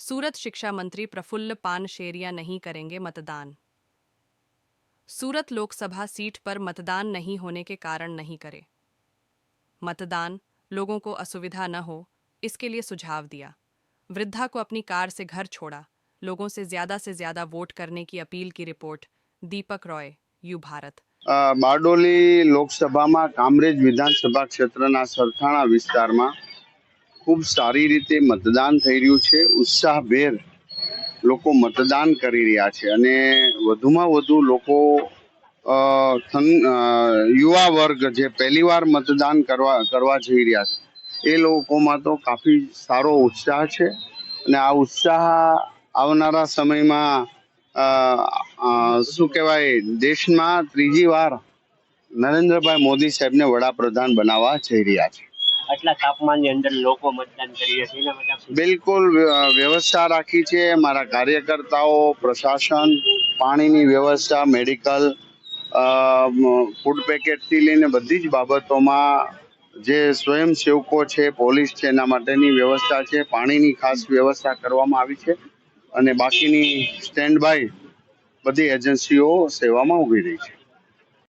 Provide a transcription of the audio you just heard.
सूरत शिक्षा मंत्री प्रफुल्ल पानशेरिया नहीं करेंगे मतदान। सूरत लोकसभा सीट पर मतदान नहीं होने के कारण नहीं करे मतदान, लोगों को असुविधा न हो इसके लिए सुझाव दिया। वृद्धा को अपनी कार से घर छोड़ा, लोगों से ज्यादा वोट करने की अपील की report. Deepak Roy, you Bharat. Bardoli લોકસભામાં કામરેજ વિધાનસભા ક્ષેત્રના સરથાણા વિસ્તારમાં ખૂબ સારી રીતે મતદાન થઈ રહ્યું છે। ઉત્સાહભેર લોકો મતદાન કરી રહ્યા છે અને વધુમાં વધુ લોકો યુવા વર્ગ જે પહેલીવાર મતદાન કરવા જઈ રહ્યા છે એ લોકોમાં તો કાફી સારો ઉત્સાહ છે અને આ ઉત્સાહ આવનારા સમયમાં શું કહેવાય, દેશમાં ત્રીજી વાર નરેન્દ્રભાઈ મોદી સાહેબને વડાપ્રધાન બનાવવા જઈ રહ્યા છે। આટલા તાપમાનની અંદર લોકો મતદાન કરી રહ્યા છે એના માટે બિલકુલ વ્યવસ્થા રાખી છે। મારા કાર્યકર્તાઓ, પ્રશાસન, પાણીની વ્યવસ્થા, મેડિકલ, ફૂડ પેકેટથી લઈને બધી જ બાબતોમાં જે સ્વયંસેવકો છે, પોલીસ છે, એના માટેની વ્યવસ્થા છે। પાણીની ખાસ વ્યવસ્થા કરવામાં આવી છે અને બાકીની સ્ટેન્ડ બાય બધી એજન્સીઓ સેવામાં ઊભી રહી છે।